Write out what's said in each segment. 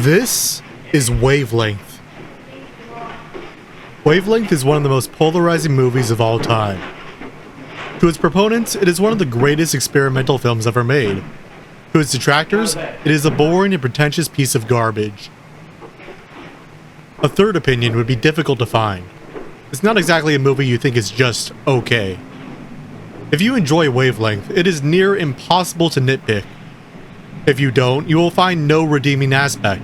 This is Wavelength. Wavelength is one of the most polarizing movies of all time. To its proponents, it is one of the greatest experimental films ever made. To its detractors, it is a boring and pretentious piece of garbage. A third opinion would be difficult to find. It's not exactly a movie you think is just okay. If you enjoy Wavelength, it is near impossible to nitpick. If you don't, you will find no redeeming aspect.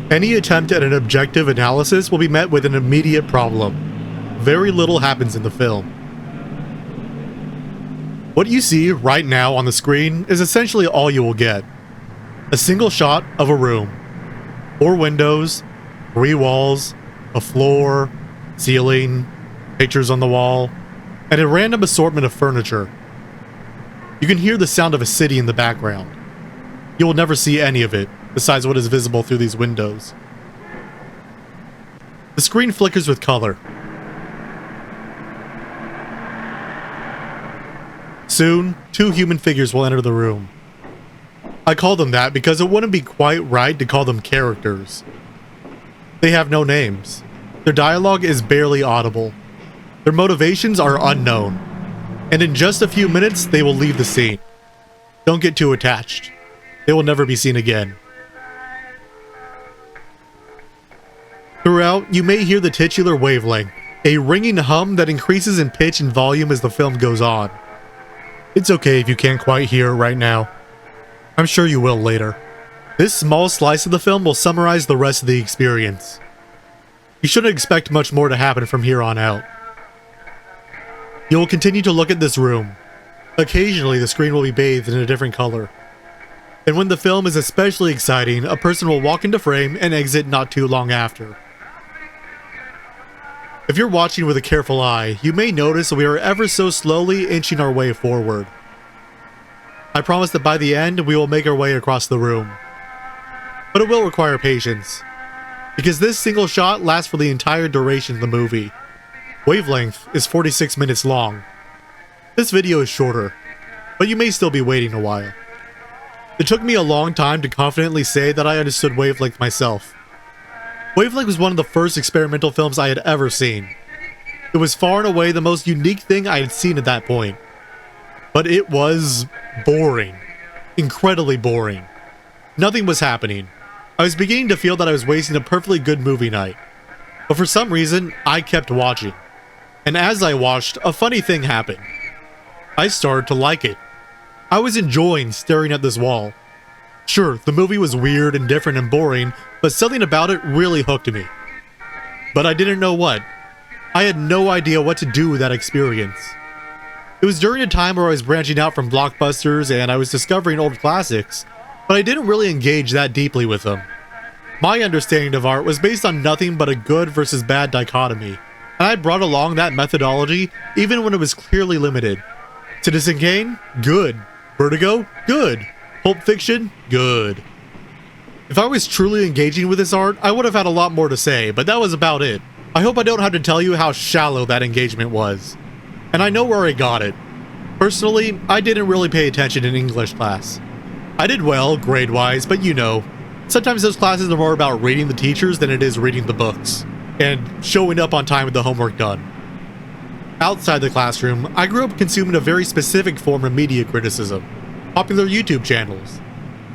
Any attempt at an objective analysis will be met with an immediate problem. Very little happens in the film. What you see right now on the screen is essentially all you will get. A single shot of a room. 4 windows, 3 walls, a floor, ceiling, pictures on the wall, and a random assortment of furniture. You can hear the sound of a city in the background. You will never see any of it, besides what is visible through these windows. The screen flickers with color. Soon, 2 human figures will enter the room. I call them that because it wouldn't be quite right to call them characters. They have no names. Their dialogue is barely audible. Their motivations are unknown. And in just a few minutes, they will leave the scene. Don't get too attached. They will never be seen again. Throughout, you may hear the titular wavelength, a ringing hum that increases in pitch and volume as the film goes on. It's okay if you can't quite hear it right now. I'm sure you will later. This small slice of the film will summarize the rest of the experience. You shouldn't expect much more to happen from here on out. You will continue to look at this room. Occasionally, the screen will be bathed in a different color. And when the film is especially exciting, a person will walk into frame and exit not too long after. If you're watching with a careful eye, you may notice we are ever so slowly inching our way forward. I promise that by the end, we will make our way across the room. But it will require patience, because this single shot lasts for the entire duration of the movie. Wavelength is 46 minutes long. This video is shorter, but you may still be waiting a while. It took me a long time to confidently say that I understood Wavelength myself. Wavelength was one of the first experimental films I had ever seen. It was far and away the most unique thing I had seen at that point. But it was boring. Incredibly boring. Nothing was happening. I was beginning to feel that I was wasting a perfectly good movie night. But for some reason, I kept watching. And as I watched, a funny thing happened. I started to like it. I was enjoying staring at this wall. Sure, the movie was weird and different and boring, but something about it really hooked me. But I didn't know what. I had no idea what to do with that experience. It was during a time where I was branching out from blockbusters and I was discovering old classics, but I didn't really engage that deeply with them. My understanding of art was based on nothing but a good versus bad dichotomy, and I brought along that methodology even when it was clearly limited. Citizen Kane? Good. Vertigo? Good. Pulp Fiction? Good. If I was truly engaging with this art, I would have had a lot more to say, but that was about it. I hope I don't have to tell you how shallow that engagement was. And I know where I got it. Personally, I didn't really pay attention in English class. I did well, grade-wise, but you know, sometimes those classes are more about reading the teachers than it is reading the books, and showing up on time with the homework done. Outside the classroom, I grew up consuming a very specific form of media criticism. Popular YouTube channels.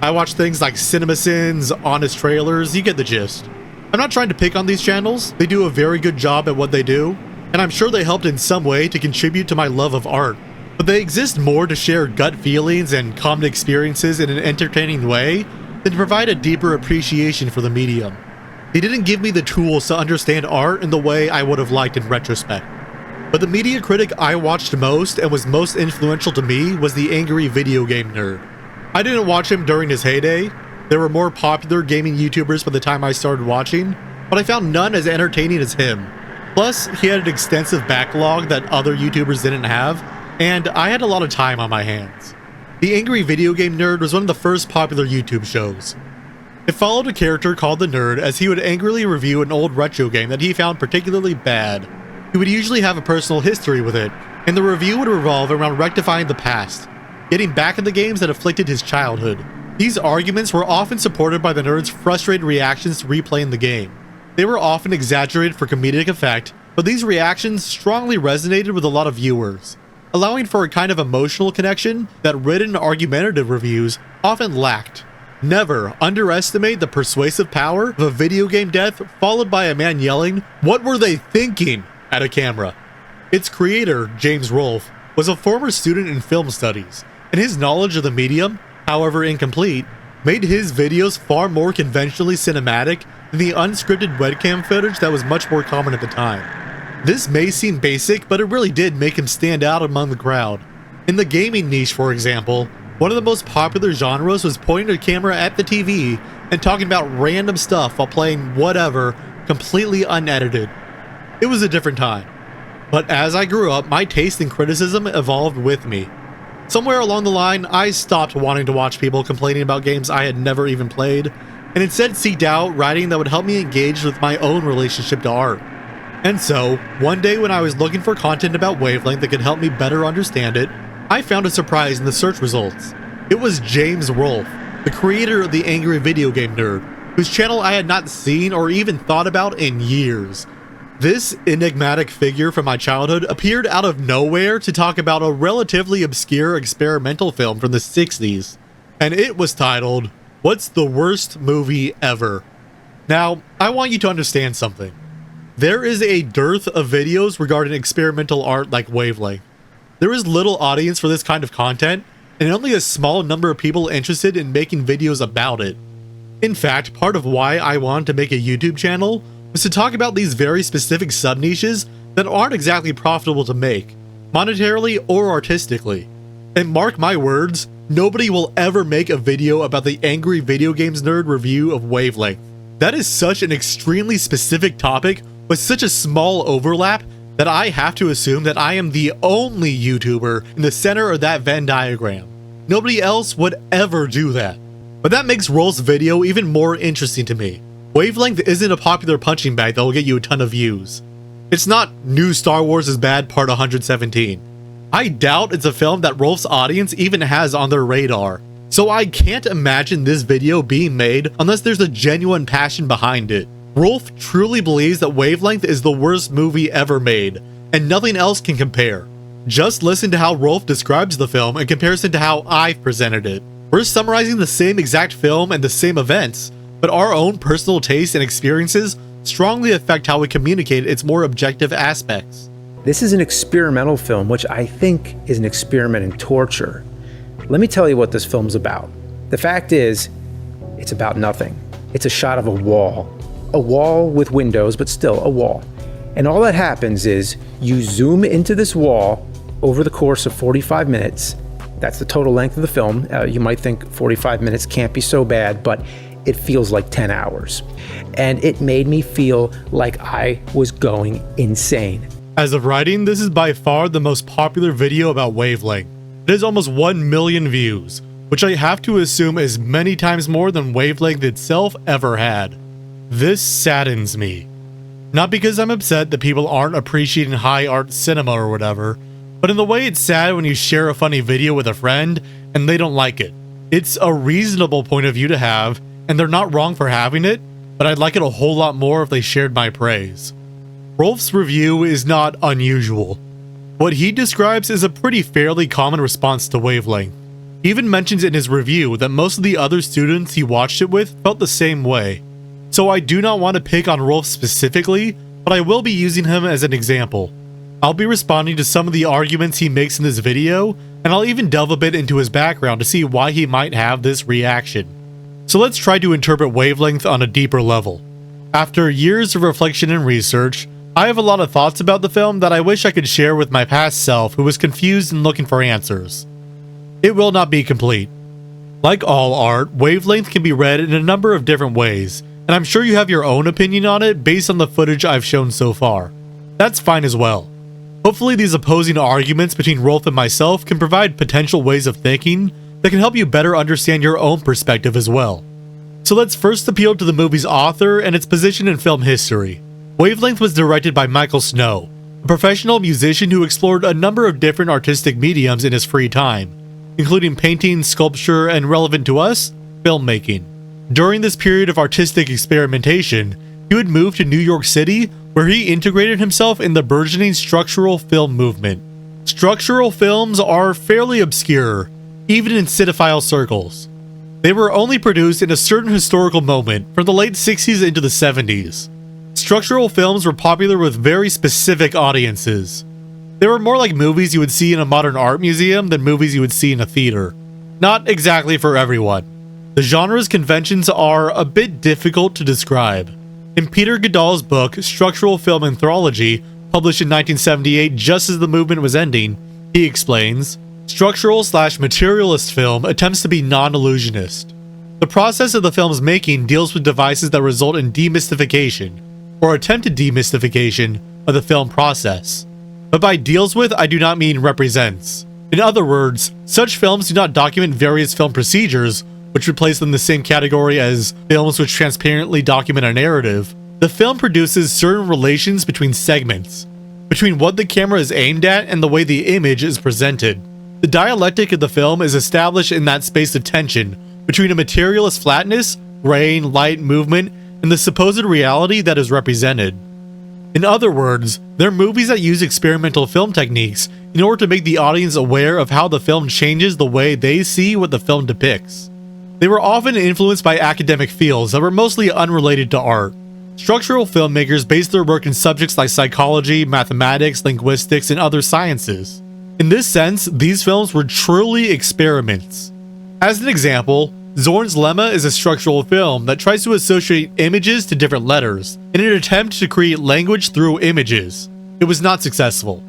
I watch things like CinemaSins, Honest Trailers, you get the gist. I'm not trying to pick on these channels, they do a very good job at what they do, and I'm sure they helped in some way to contribute to my love of art. But they exist more to share gut feelings and common experiences in an entertaining way than to provide a deeper appreciation for the medium. They didn't give me the tools to understand art in the way I would have liked in retrospect. But the media critic I watched most and was most influential to me was the angry video game nerd. I didn't watch him during his heyday. There were more popular gaming YouTubers by the time I started watching, but I found none as entertaining as him. Plus, he had an extensive backlog that other YouTubers didn't have, and I had a lot of time on my hands. The Angry Video Game Nerd was one of the first popular YouTube shows. It followed a character called the Nerd as he would angrily review an old retro game that he found particularly bad. He would usually have a personal history with it, and the review would revolve around rectifying the past, getting back at the games that afflicted his childhood. These arguments were often supported by the nerds' frustrated reactions to replaying the game. They were often exaggerated for comedic effect, but these reactions strongly resonated with a lot of viewers, allowing for a kind of emotional connection that written argumentative reviews often lacked. Never underestimate the persuasive power of a video game death followed by a man yelling, "What were they thinking?" at a camera. Its creator, James Rolfe, was a former student in film studies, and his knowledge of the medium, however incomplete, made his videos far more conventionally cinematic than the unscripted webcam footage that was much more common at the time. This may seem basic, but it really did make him stand out among the crowd. In the gaming niche, for example, one of the most popular genres was pointing a camera at the TV and talking about random stuff while playing whatever, completely unedited. It was a different time. But as I grew up, my taste in criticism evolved with me. Somewhere along the line, I stopped wanting to watch people complaining about games I had never even played, and instead seeked out writing that would help me engage with my own relationship to art. And so, one day when I was looking for content about Wavelength that could help me better understand it, I found a surprise in the search results. It was James Rolfe, the creator of the Angry Video Game Nerd, whose channel I had not seen or even thought about in years. This enigmatic figure from my childhood appeared out of nowhere to talk about a relatively obscure experimental film from the 60s, and it was titled, "What's the Worst Movie Ever?" Now, I want you to understand something. There is a dearth of videos regarding experimental art like Wavelength. There is little audience for this kind of content, and only a small number of people interested in making videos about it. In fact, part of why I wanted to make a YouTube channel was to talk about these very specific sub-niches that aren't exactly profitable to make, monetarily or artistically. And mark my words, nobody will ever make a video about the Angry Video Games Nerd review of Wavelength. That is such an extremely specific topic with such a small overlap that I have to assume that I am the only YouTuber in the center of that Venn diagram. Nobody else would ever do that. But that makes Rolf's video even more interesting to me. Wavelength isn't a popular punching bag that will get you a ton of views. It's not New Star Wars is Bad Part 117. I doubt it's a film that Rolf's audience even has on their radar. So I can't imagine this video being made unless there's a genuine passion behind it. Rolf truly believes that Wavelength is the worst movie ever made, and nothing else can compare. Just listen to how Rolf describes the film in comparison to how I've presented it. We're summarizing the same exact film and the same events, but our own personal tastes and experiences strongly affect how we communicate its more objective aspects. This is an experimental film, which I think is an experiment in torture. Let me tell you what this film's about. The fact is, it's about nothing. It's a shot of a wall with windows, but still a wall. And all that happens is you zoom into this wall over the course of 45 minutes. That's the total length of the film. You might think 45 minutes can't be so bad, but it feels like 10 hours. And it made me feel like I was going insane. As of writing, this is by far the most popular video about Wavelength. It has almost 1 million views, which I have to assume is many times more than Wavelength itself ever had. This saddens me. Not because I'm upset that people aren't appreciating high art cinema or whatever, but in the way it's sad when you share a funny video with a friend and they don't like it. It's a reasonable point of view to have, and they're not wrong for having it, but I'd like it a whole lot more if they shared my praise. Rolf's review is not unusual. What he describes is a pretty fairly common response to Wavelength. He even mentions in his review that most of the other students he watched it with felt the same way. So I do not want to pick on Rolf specifically, but I will be using him as an example. I'll be responding to some of the arguments he makes in this video, and I'll even delve a bit into his background to see why he might have this reaction. So let's try to interpret Wavelength on a deeper level. After years of reflection and research, I have a lot of thoughts about the film that I wish I could share with my past self who was confused and looking for answers. It will not be complete. Like all art, Wavelength can be read in a number of different ways, and I'm sure you have your own opinion on it based on the footage I've shown so far. That's fine as well. Hopefully these opposing arguments between Rolf and myself can provide potential ways of thinking that can help you better understand your own perspective as well. So let's first appeal to the movie's author and its position in film history. Wavelength was directed by Michael Snow, a professional musician who explored a number of different artistic mediums in his free time, including painting, sculpture, and relevant to us, filmmaking. During this period of artistic experimentation, he would move to New York City, where he integrated himself in the burgeoning structural film movement. Structural films are fairly obscure, even in cinephile circles. They were only produced in a certain historical moment, from the late 60s into the 70s. Structural films were popular with very specific audiences. They were more like movies you would see in a modern art museum than movies you would see in a theater. Not exactly for everyone. The genre's conventions are a bit difficult to describe. In Peter Goodall's book, Structural Film Anthology, published in 1978 just as the movement was ending, he explains, structural/materialist film attempts to be non-illusionist. The process of the film's making deals with devices that result in demystification, or attempted demystification, of the film process. But by deals with, I do not mean represents. In other words, such films do not document various film procedures, which would place them in the same category as films which transparently document a narrative. The film produces certain relations between segments, between what the camera is aimed at and the way the image is presented. The dialectic of the film is established in that space of tension between a materialist flatness, grain, light, movement, and the supposed reality that is represented. In other words, they're movies that use experimental film techniques in order to make the audience aware of how the film changes the way they see what the film depicts. They were often influenced by academic fields that were mostly unrelated to art. Structural filmmakers based their work in subjects like psychology, mathematics, linguistics, and other sciences. In this sense, these films were truly experiments. As an example, Zorn's Lemma is a structural film that tries to associate images to different letters in an attempt to create language through images. It was not successful.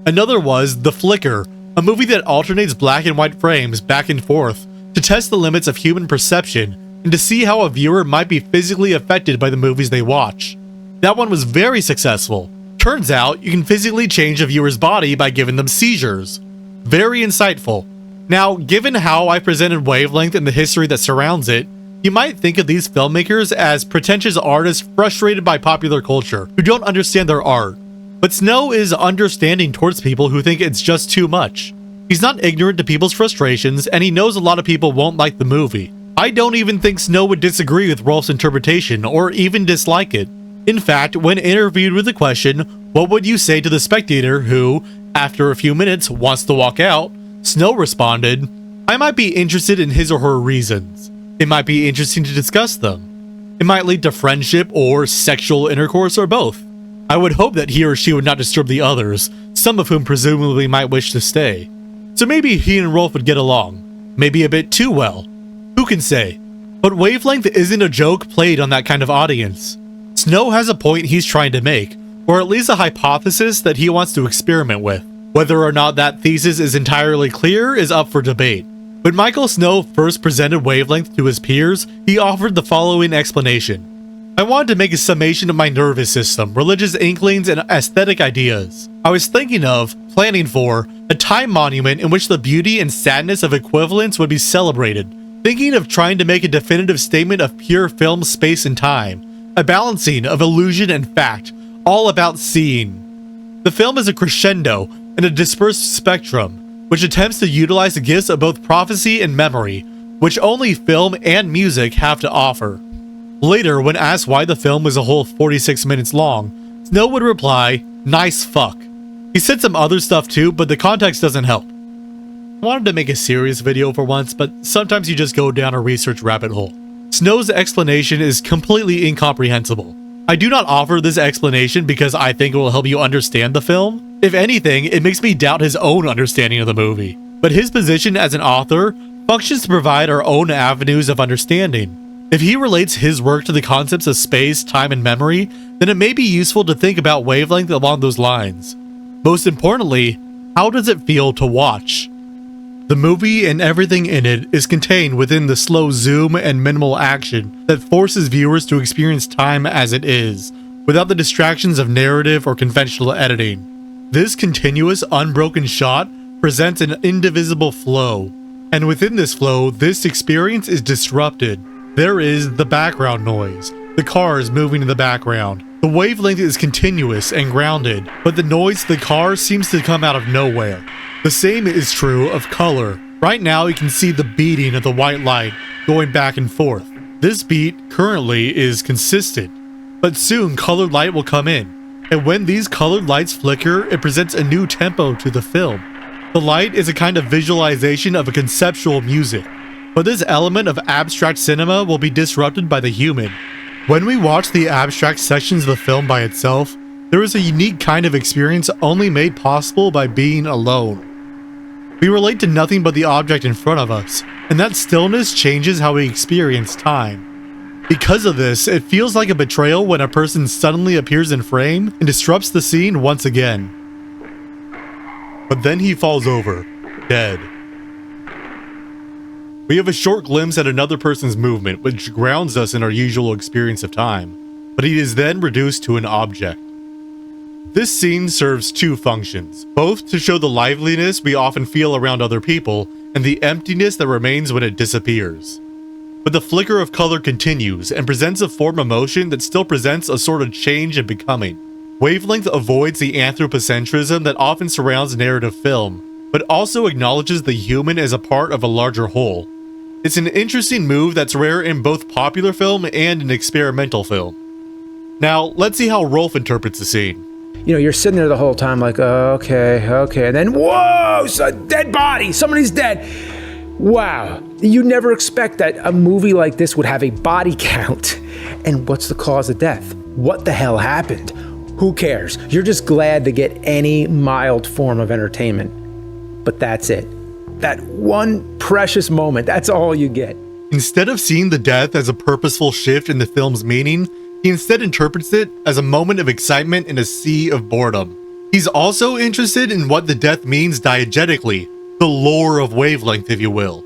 Another was The Flicker, a movie that alternates black and white frames back and forth to test the limits of human perception and to see how a viewer might be physically affected by the movies they watch. That one was very successful. Turns out, you can physically change a viewer's body by giving them seizures. Very insightful. Now, given how I presented Wavelength and the history that surrounds it, you might think of these filmmakers as pretentious artists frustrated by popular culture, who don't understand their art. But Snow is understanding towards people who think it's just too much. He's not ignorant to people's frustrations, and he knows a lot of people won't like the movie. I don't even think Snow would disagree with Rolf's interpretation, or even dislike it. In fact, when interviewed with the question, what would you say to the spectator who, after a few minutes, wants to walk out, Snow responded, I might be interested in his or her reasons. It might be interesting to discuss them. It might lead to friendship or sexual intercourse or both. I would hope that he or she would not disturb the others, some of whom presumably might wish to stay. So maybe he and Rolf would get along. Maybe a bit too well. Who can say? But Wavelength isn't a joke played on that kind of audience. Snow has a point he's trying to make, or at least a hypothesis that he wants to experiment with. Whether or not that thesis is entirely clear is up for debate. When Michael Snow first presented Wavelength to his peers, he offered the following explanation. I wanted to make a summation of my nervous system, religious inklings, and aesthetic ideas. I was planning for, a time monument in which the beauty and sadness of equivalence would be celebrated. Thinking of trying to make a definitive statement of pure film space and time. A balancing of illusion and fact, all about seeing. The film is a crescendo and a dispersed spectrum, which attempts to utilize the gifts of both prophecy and memory, which only film and music have to offer. Later, when asked why the film was a whole 46 minutes long, Snow would reply, nice fuck. He said some other stuff too, but the context doesn't help. I wanted to make a serious video for once, but sometimes you just go down a research rabbit hole. Snow's explanation is completely incomprehensible. I do not offer this explanation because I think it will help you understand the film. If anything, it makes me doubt his own understanding of the movie. But his position as an author functions to provide our own avenues of understanding. If he relates his work to the concepts of space, time, and memory, then it may be useful to think about Wavelength along those lines. Most importantly, how does it feel to watch? The movie and everything in it is contained within the slow zoom and minimal action that forces viewers to experience time as it is, without the distractions of narrative or conventional editing. This continuous, unbroken shot presents an indivisible flow, and within this flow, this experience is disrupted. There is the background noise, the cars moving in the background. The wavelength is continuous and grounded, but the noise of the car seems to come out of nowhere. The same is true of color. Right now you can see the beating of the white light, going back and forth. This beat currently is consistent, but soon colored light will come in, and when these colored lights flicker, it presents a new tempo to the film. The light is a kind of visualization of a conceptual music, but this element of abstract cinema will be disrupted by the human. When we watch the abstract sections of the film by itself, there is a unique kind of experience only made possible by being alone. We relate to nothing but the object in front of us, and that stillness changes how we experience time. Because of this, it feels like a betrayal when a person suddenly appears in frame and disrupts the scene once again. But then he falls over, dead. We have a short glimpse at another person's movement, which grounds us in our usual experience of time, but he is then reduced to an object. This scene serves two functions, both to show the liveliness we often feel around other people and the emptiness that remains when it disappears. But the flicker of color continues and presents a form of motion that still presents a sort of change and becoming. Wavelength avoids the anthropocentrism that often surrounds narrative film, but also acknowledges the human as a part of a larger whole. It's an interesting move that's rare in both popular film and in experimental film. Now, let's see how Rolf interprets the scene. You know, you're sitting there the whole time like, okay, and then, whoa, it's a dead body, somebody's dead. Wow, you never expect that a movie like this would have a body count. And what's the cause of death? What the hell happened? Who cares? You're just glad to get any mild form of entertainment. But that's it. That one precious moment, that's all you get. Instead of seeing the death as a purposeful shift in the film's meaning, he instead interprets it as a moment of excitement in a sea of boredom. He's also interested in what the death means diegetically, the lore of Wavelength, if you will.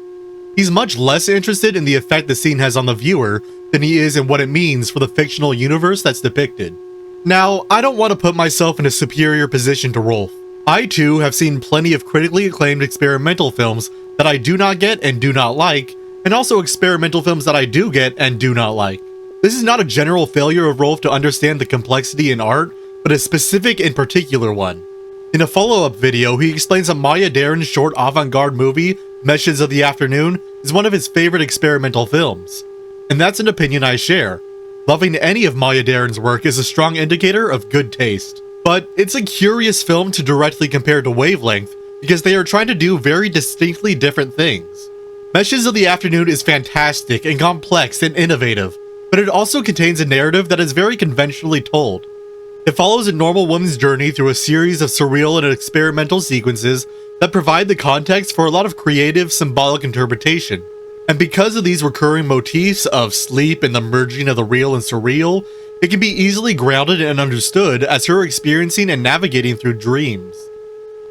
He's much less interested in the effect the scene has on the viewer than he is in what it means for the fictional universe that's depicted. Now, I don't want to put myself in a superior position to Rolf. I too have seen plenty of critically acclaimed experimental films that I do not get and do not like, and also experimental films that I do get and do not like. This is not a general failure of Rolf to understand the complexity in art, but a specific and particular one. In a follow-up video, he explains that Maya Deren's short avant-garde movie, Meshes of the Afternoon, is one of his favorite experimental films. And that's an opinion I share. Loving any of Maya Deren's work is a strong indicator of good taste. But it's a curious film to directly compare to Wavelength, because they are trying to do very distinctly different things. Meshes of the Afternoon is fantastic and complex and innovative, but it also contains a narrative that is very conventionally told. It follows a normal woman's journey through a series of surreal and experimental sequences that provide the context for a lot of creative, symbolic interpretation. And because of these recurring motifs of sleep and the merging of the real and surreal, it can be easily grounded and understood as her experiencing and navigating through dreams.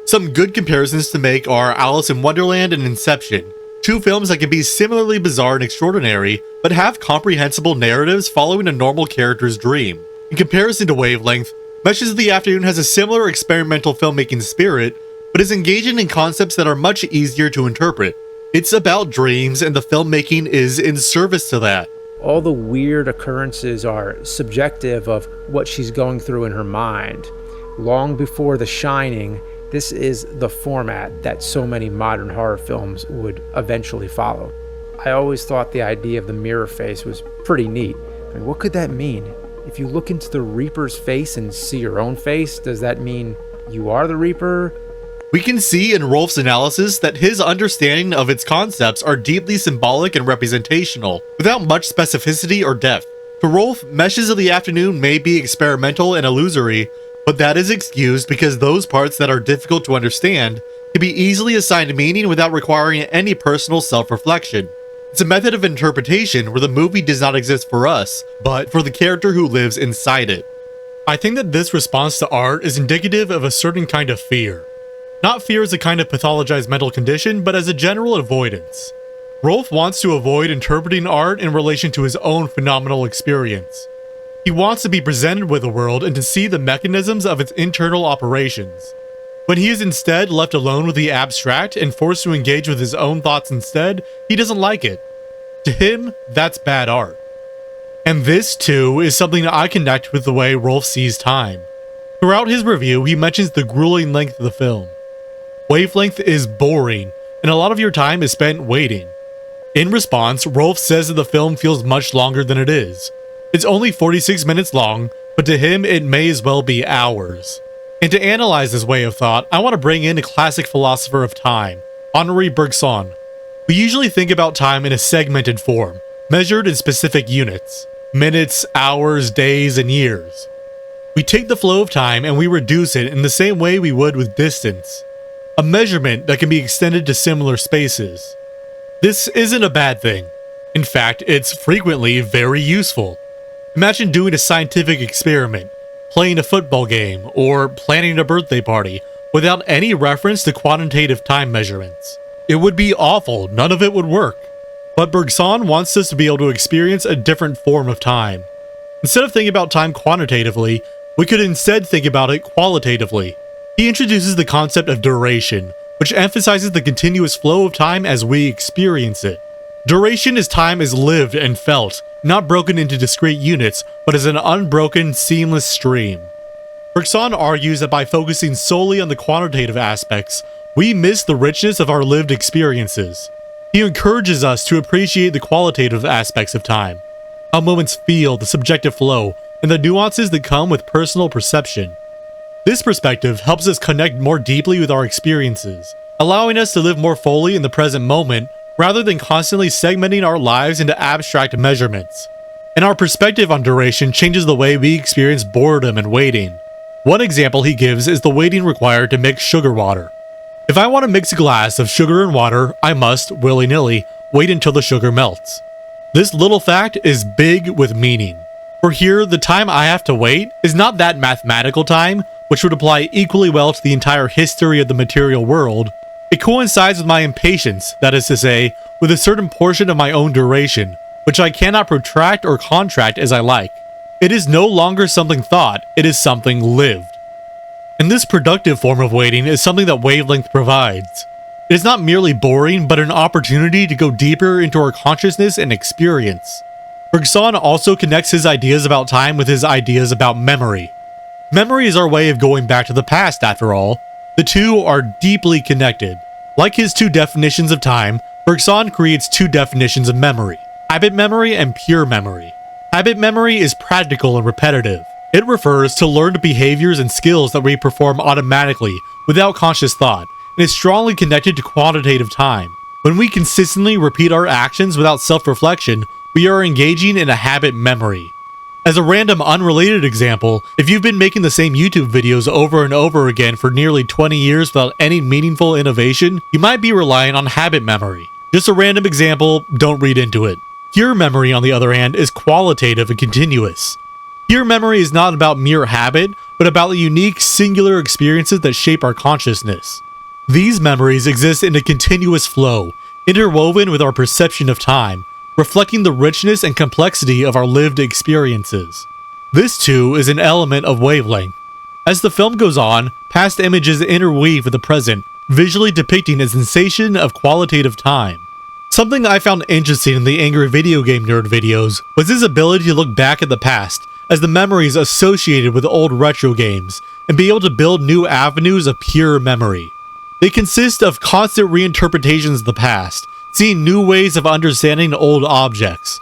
Some good comparisons to make are Alice in Wonderland and Inception, two films that can be similarly bizarre and extraordinary, but have comprehensible narratives following a normal character's dream. In comparison to Wavelength, Meshes of the Afternoon has a similar experimental filmmaking spirit, but is engaging in concepts that are much easier to interpret. It's about dreams, and the filmmaking is in service to that. All the weird occurrences are subjective of what she's going through in her mind. Long before The Shining, this is the format that so many modern horror films would eventually follow. I always thought the idea of the mirror face was pretty neat. I mean, what could that mean? If you look into the Reaper's face and see your own face, does that mean you are the Reaper? We can see in Rolf's analysis that his understanding of its concepts are deeply symbolic and representational, without much specificity or depth. To Rolf, Meshes of the Afternoon may be experimental and illusory, but that is excused because those parts that are difficult to understand can be easily assigned meaning without requiring any personal self-reflection. It's a method of interpretation where the movie does not exist for us, but for the character who lives inside it. I think that this response to art is indicative of a certain kind of fear. Not fear as a kind of pathologized mental condition, but as a general avoidance. Rolf wants to avoid interpreting art in relation to his own phenomenal experience. He wants to be presented with the world and to see the mechanisms of its internal operations. When he is instead left alone with the abstract and forced to engage with his own thoughts instead, he doesn't like it. To him, that's bad art. And this, too, is something I connect with the way Rolf sees time. Throughout his review, he mentions the grueling length of the film. Wavelength is boring, and a lot of your time is spent waiting. In response, Rolf says that the film feels much longer than it is. It's only 46 minutes long, but to him it may as well be hours. And to analyze this way of thought, I want to bring in a classic philosopher of time, Henri Bergson. We usually think about time in a segmented form, measured in specific units: minutes, hours, days, and years. We take the flow of time and we reduce it in the same way we would with distance, a measurement that can be extended to similar spaces. This isn't a bad thing. In fact, it's frequently very useful. Imagine doing a scientific experiment, playing a football game, or planning a birthday party without any reference to quantitative time measurements. It would be awful, none of it would work. But Bergson wants us to be able to experience a different form of time. Instead of thinking about time quantitatively, we could instead think about it qualitatively. He introduces the concept of duration, which emphasizes the continuous flow of time as we experience it. Duration is time as lived and felt, not broken into discrete units, but as an unbroken, seamless stream. Bergson argues that by focusing solely on the quantitative aspects, we miss the richness of our lived experiences. He encourages us to appreciate the qualitative aspects of time, how moments feel, the subjective flow, and the nuances that come with personal perception. This perspective helps us connect more deeply with our experiences, allowing us to live more fully in the present moment rather than constantly segmenting our lives into abstract measurements. And our perspective on duration changes the way we experience boredom and waiting. One example he gives is the waiting required to mix sugar water. If I want to mix a glass of sugar and water, I must, willy-nilly, wait until the sugar melts. This little fact is big with meaning. For here, the time I have to wait is not that mathematical time, which would apply equally well to the entire history of the material world. It coincides with my impatience, that is to say, with a certain portion of my own duration, which I cannot protract or contract as I like. It is no longer something thought, it is something lived. And this productive form of waiting is something that Wavelength provides. It is not merely boring, but an opportunity to go deeper into our consciousness and experience. Bergson also connects his ideas about time with his ideas about memory. Memory is our way of going back to the past, after all. The two are deeply connected. Like his two definitions of time, Bergson creates two definitions of memory: habit memory and pure memory. Habit memory is practical and repetitive. It refers to learned behaviors and skills that we perform automatically, without conscious thought, and is strongly connected to quantitative time. When we consistently repeat our actions without self-reflection, we are engaging in a habit memory. As a random unrelated example, if you've been making the same YouTube videos over and over again for nearly 20 years without any meaningful innovation, you might be relying on habit memory. Just a random example, don't read into it. Pure memory, on the other hand, is qualitative and continuous. Pure memory is not about mere habit, but about the unique, singular experiences that shape our consciousness. These memories exist in a continuous flow, interwoven with our perception of time, reflecting the richness and complexity of our lived experiences. This, too, is an element of Wavelength. As the film goes on, past images interweave with the present, visually depicting a sensation of qualitative time. Something I found interesting in the Angry Video Game Nerd videos was his ability to look back at the past as the memories associated with old retro games and be able to build new avenues of pure memory. They consist of constant reinterpretations of the past, seeing new ways of understanding old objects.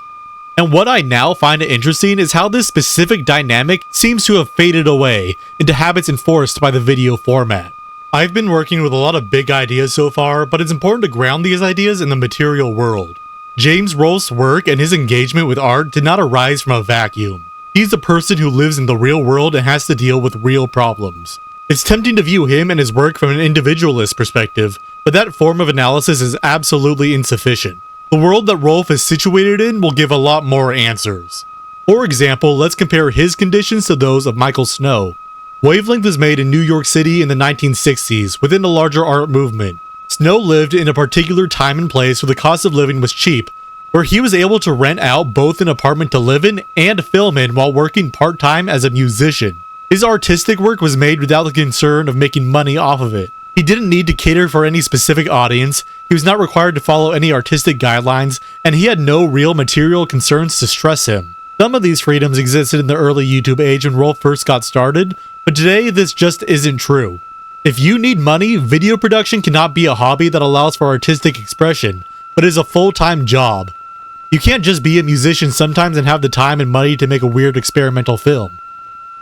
And what I now find interesting is how this specific dynamic seems to have faded away into habits enforced by the video format. I've been working with a lot of big ideas so far, but it's important to ground these ideas in the material world. James Rolfe's work and his engagement with art did not arise from a vacuum. He's a person who lives in the real world and has to deal with real problems. It's tempting to view him and his work from an individualist perspective, but that form of analysis is absolutely insufficient. The world that Rolfe is situated in will give a lot more answers. For example, let's compare his conditions to those of Michael Snow. Wavelength was made in New York City in the 1960s within the larger art movement. Snow lived in a particular time and place where the cost of living was cheap, where he was able to rent out both an apartment to live in and film in while working part-time as a musician. His artistic work was made without the concern of making money off of it. He didn't need to cater for any specific audience, he was not required to follow any artistic guidelines, and he had no real material concerns to stress him. Some of these freedoms existed in the early YouTube age when Rolf first got started, but today this just isn't true. If you need money, video production cannot be a hobby that allows for artistic expression, but is a full-time job. You can't just be a musician sometimes and have the time and money to make a weird experimental film.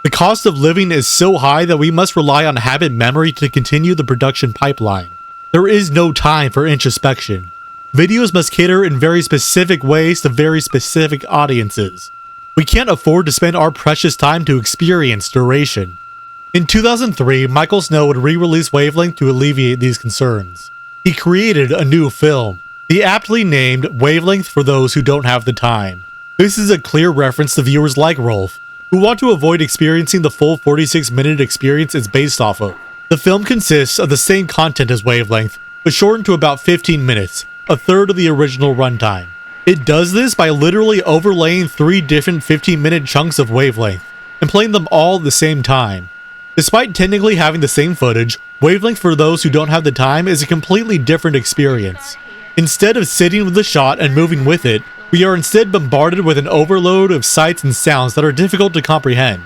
The cost of living is so high that we must rely on habit memory to continue the production pipeline. There is no time for introspection. Videos must cater in very specific ways to very specific audiences. We can't afford to spend our precious time to experience duration. In 2003, Michael Snow would re-release Wavelength to alleviate these concerns. He created a new film, the aptly named Wavelength for Those Who Don't Have the Time. This is a clear reference to viewers like Rolf, who want to avoid experiencing the full 46-minute experience it's based off of. The film consists of the same content as Wavelength, but shortened to about 15 minutes, a third of the original runtime. It does this by literally overlaying 3 different 15-minute chunks of Wavelength, and playing them all at the same time. Despite technically having the same footage, Wavelength for Those Who Don't Have the Time is a completely different experience. Instead of sitting with the shot and moving with it, we are instead bombarded with an overload of sights and sounds that are difficult to comprehend.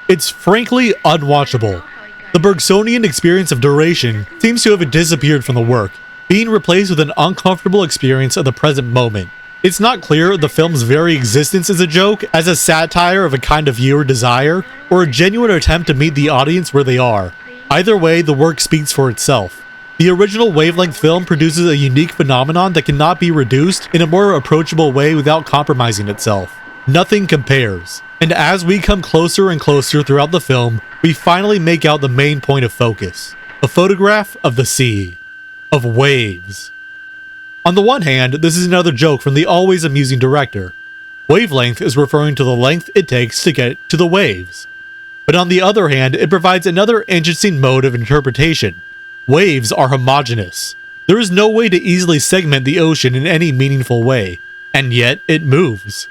It's frankly unwatchable. The Bergsonian experience of duration seems to have disappeared from the work, being replaced with an uncomfortable experience of the present moment. It's not clear if the film's very existence is a joke, as a satire of a kind of viewer desire, or a genuine attempt to meet the audience where they are. Either way, the work speaks for itself. The original Wavelength film produces a unique phenomenon that cannot be reduced in a more approachable way without compromising itself. Nothing compares. And as we come closer and closer throughout the film, we finally make out the main point of focus. A photograph of the sea. Of waves. On the one hand, this is another joke from the always amusing director. Wavelength is referring to the length it takes to get to the waves. But on the other hand, it provides another interesting mode of interpretation. Waves are homogeneous. There is no way to easily segment the ocean in any meaningful way, and yet it moves.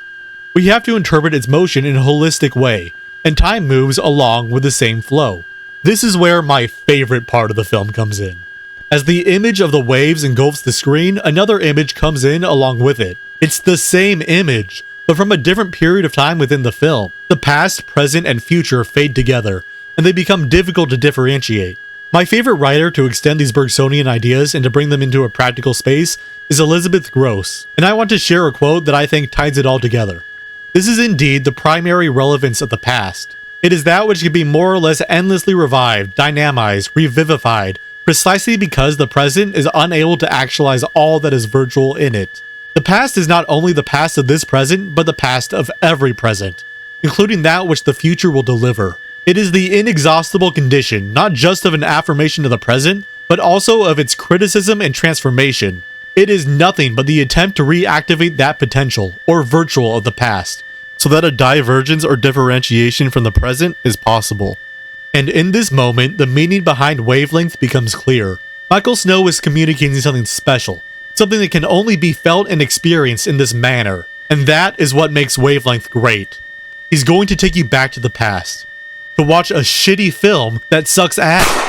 We have to interpret its motion in a holistic way, and time moves along with the same flow. This is where my favorite part of the film comes in. As the image of the waves engulfs the screen, another image comes in along with it. It's the same image, but from a different period of time within the film. The past, present, and future fade together, and they become difficult to differentiate. My favorite writer to extend these Bergsonian ideas and to bring them into a practical space is Elizabeth Gross, and I want to share a quote that I think ties it all together. This is indeed the primary relevance of the past. It is that which can be more or less endlessly revived, dynamized, revivified, precisely because the present is unable to actualize all that is virtual in it. The past is not only the past of this present, but the past of every present, including that which the future will deliver. It is the inexhaustible condition, not just of an affirmation of the present, but also of its criticism and transformation. It is nothing but the attempt to reactivate that potential, or virtual of the past, so that a divergence or differentiation from the present is possible. And in this moment, the meaning behind Wavelength becomes clear. Michael Snow is communicating something special, something that can only be felt and experienced in this manner, and that is what makes Wavelength great. He's going to take you back to the past, to watch a shitty film that sucks ass.